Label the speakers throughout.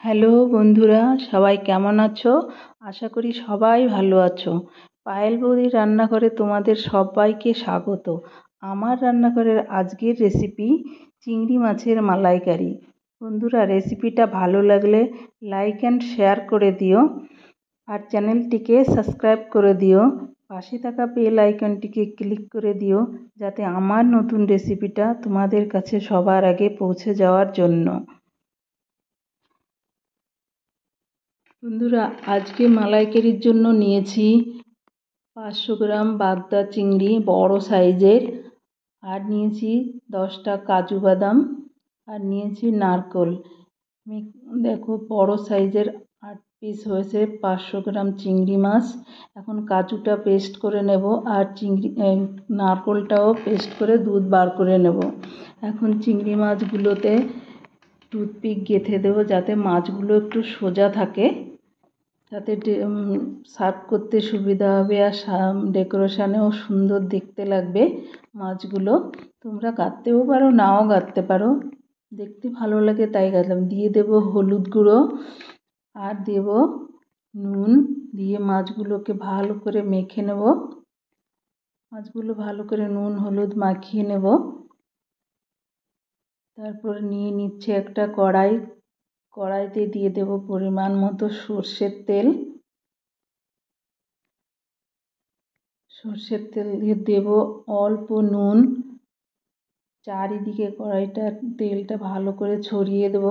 Speaker 1: Hello বন্ধুরা, সবাই কেমন আছো? আশা করি সবাই ভালো আছো। পায়েল বৌদির রান্নাঘরে তোমাদের সবাইকে স্বাগত। আমার রান্নাঘরের আজকের রেসিপি চিংড়ি মাছের মালাইকারি। বন্ধুরা, রেসিপিটা ভালো লাগলে লাইক অ্যান্ড শেয়ার করে দিও, আর চ্যানেলটিকে সাবস্ক্রাইব করে দিও। পাশে থাকা বেল আইকনটিকে ক্লিক করে দিও, যাতে আমার নতুন রেসিপিটা তোমাদের কাছে সবার আগে পৌঁছে যাওয়ার জন্য। বন্ধুরা, আজকে মালাইকারির জন্য নিয়েছি 500 গ্রাম বাগদা চিংড়ি বড় সাইজের, আর নিয়েছি 10টা কাজু বাদাম, আর নিয়েছি নারকেল। আমি দেখো বড় সাইজের 8 পিস হয়েছে 500 গ্রাম চিংড়ি মাছ। এখন কাজুটা পেস্ট করে নেব, আর নারকেলটাও পেস্ট করে দুধ বার করে নেব। এখন চিংড়ি মাছগুলোতে টুথপিক গেঁথে দেবো, যাতে মাছগুলো একটু সোজা থাকে, যাতে সার্ভ করতে সুবিধা হবে, আর ডেকোরেশনেও সুন্দর দেখতে লাগবে মাছগুলো। তোমরা কাটতেও পারো, নাও কাটতে পারো, দেখতে ভালো লাগে তাই কাটলাম। দিয়ে দেব হলুদ গুঁড়ো, আর দেব নুন, দিয়ে মাছগুলোকে ভালো করে মেখে নেব। মাছগুলো ভালো করে নুন হলুদ মাখিয়ে নেব। তারপর নিয়ে নিচ্ছে একটা কড়াইতে দিয়ে দেব পরিমাণ মতো সর্ষের তেল। সর্ষের তেল দিয়ে দেব অল্প নুন। চারিদিকে তেলটা ভালো করে ছড়িয়ে দেব।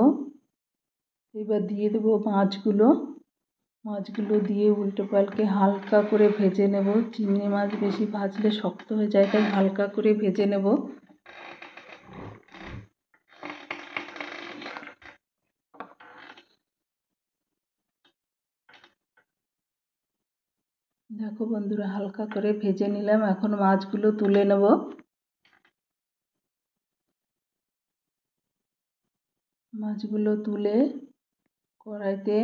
Speaker 1: এবার দিয়ে দেব মাছগুলো দিয়ে উল্টে পাল্টে হালকা করে ভেজে নেব। চিংড়ি মাছ বেশি ভাজলে শক্ত হয়ে যায়, তাই হালকা করে ভেজে নেব। দেখো বন্ধুরা, হালকা করে ভেজে নিলাম। এখন মাছগুলো তুলে নেব। মাছগুলো তুলে কড়াইতে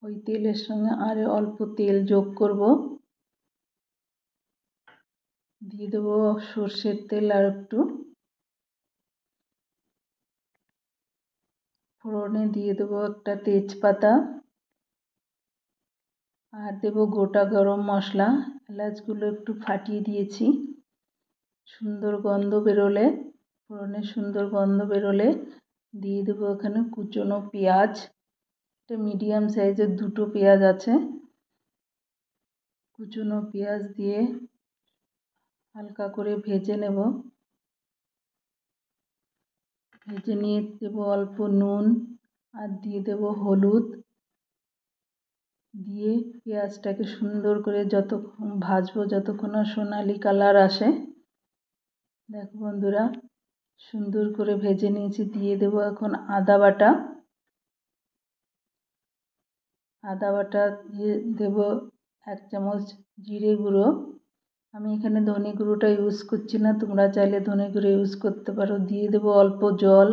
Speaker 1: ওই তেলের সঙ্গে আর অল্প তেল যোগ করব। দিয়ে দেবো সর্ষের তেল আর একটু। ফোড়নে দিয়ে দেবো একটা তেজপাতা, আর দেবো গোটা গরম মশলা। এলাচগুলো একটু ফাটিয়ে দিয়েছি। সুন্দর গন্ধ বেরোলে, ফোড়নের সুন্দর গন্ধ বেরোলে দিয়ে দেবো এখানে কুচনো পেঁয়াজ। একটা মিডিয়াম সাইজের 2টো পেঁয়াজ আছে। কুচনো পেঁয়াজ দিয়ে হালকা করে ভেজে নেব। ভেজে নিয়ে দেবো অল্প নুন, আর দিয়ে দেবো হলুদ। দিয়ে পেঁয়াজটাকে সুন্দর করে ভাজবো যতক্ষণ না সোনালি কালার আসে। দেখো বন্ধুরা, সুন্দর করে ভেজে নিয়েছি। দিয়ে দেবো এখন আদা বাটা। দিয়ে দেবো 1 চামচ জিরে গুঁড়ো। আমি এখানে ধনে গুঁড়োটা ইউজ করছি না, তোমরা চাইলে ধনে গুঁড়ো ইউজ করতে পারো। দিয়ে দেবো অল্প জল,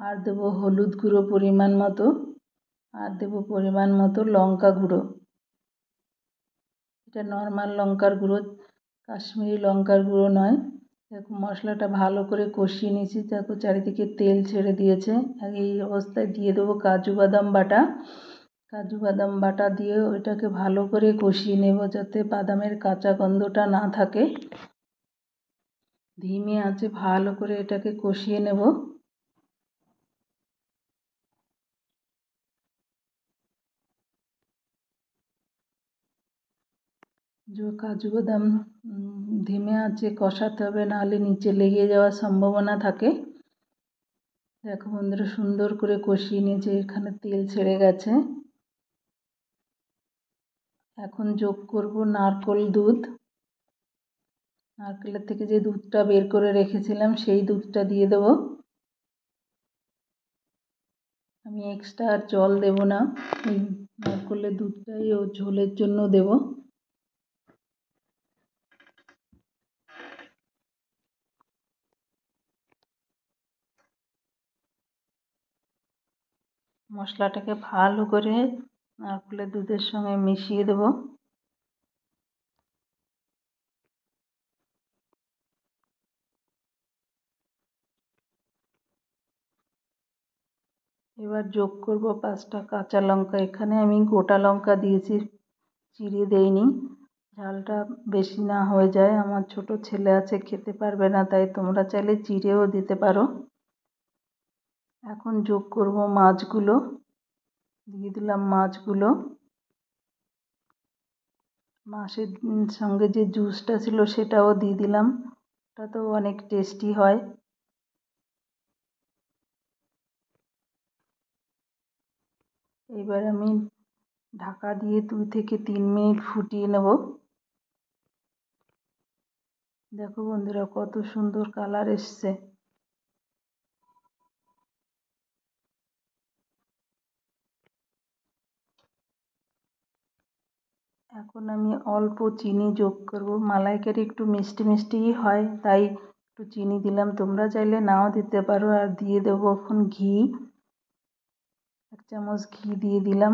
Speaker 1: আর দেবো হলুদ গুঁড়ো পরিমাণ মতো, আর দেবো পরিমাণ মতো লঙ্কা গুঁড়ো। এটা নর্মাল লঙ্কার গুঁড়ো, কাশ্মীরি লঙ্কার গুঁড়ো নয়। দেখো মশলাটা ভালো করে কষিয়ে নিয়েছি। দেখো চারিদিকে তেল ছেড়ে দিয়েছে। আর এই অবস্থায় দিয়ে দেবো কাজু বাদাম বাটা। কাজু বাদাম বাটা দিয়ে ওইটাকে ভালো করে কষিয়ে নেব, যাতে বাদামের কাঁচা গন্ধটা না থাকে। ধিমে আঁচে ভালো করে এটাকে কষিয়ে নেব। কাজু বাদাম ধিমে আঁচে কষাতে হবে, নাহলে নিচে লেগে যাওয়ার সম্ভাবনা থাকে। দেখো বন্ধুরা, সুন্দর করে কষিয়ে নিয়েছে, এখানে তেল ছেড়ে গেছে। এখন যোগ করব নারকেল দুধ। নারকেলের থেকে যে দুধটা বের করে রেখেছিলাম, সেই দুধটা দিয়ে দেব। আমি এক্সট্রা আর জল দেব না, ওই নারকেলের দুধটাই ও ঝোলের জন্য দেব। মশলাটাকে ভালো করে নারকেলের দুধের সঙ্গে মিশিয়ে দেব। এবার যোগ করব 5টা কাঁচা লঙ্কা। এখানে আমি গোটা লঙ্কা দিয়েছি, চিড়ে দেইনি, ঝালটা বেশি না হয়ে যায়। আমার ছোট ছেলে আছে, খেতে পারবে না, তাই তোমরা চাইলে চিড়েও দিতে পারো। এখন যোগ করব মাছগুলো। দিয়ে দিলাম মাছগুলো। মাছের সঙ্গে যে জুসটা ছিল সেটাও দিয়ে দিলাম, ওটা তো অনেক টেস্টি হয়। এবার আমি ঢাকা দিয়ে 2 থেকে 3 মিনিট ফুটিয়ে নেব। দেখো বন্ধুরা, কত সুন্দর কালার এসছে। এখন আমি অল্প চিনি যোগ করব। মালাইকারি একটু মিষ্টি মিষ্টিই হয়, তাই একটু চিনি দিলাম। তোমরা চাইলে নাও দিতে পারো। আর দিয়ে দেবো এখন ঘি, 1 চামচ ঘি দিয়ে দিলাম।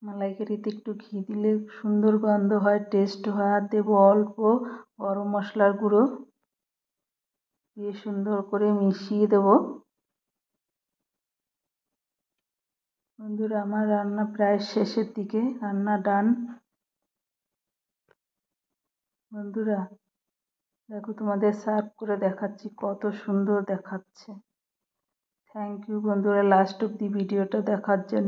Speaker 1: মালাইকারিতে একটু ঘি দিলে সুন্দর গন্ধ হয়, টেস্ট হয়। আর দেবো অল্প গরম মশলার গুঁড়ো, দিয়ে সুন্দর করে মিশিয়ে দেবো। বন্ধুরা, আমার রান্না প্রায় শেষের দিকে, রান্না ডান। বন্ধুরা দেখো, তোমাদের সার্ভ করে দেখাচ্ছি, কত সুন্দর দেখাচ্ছে। থ্যাংক ইউ বন্ধুরা, লাস্ট অব্দি ভিডিওটা দেখার জন্য।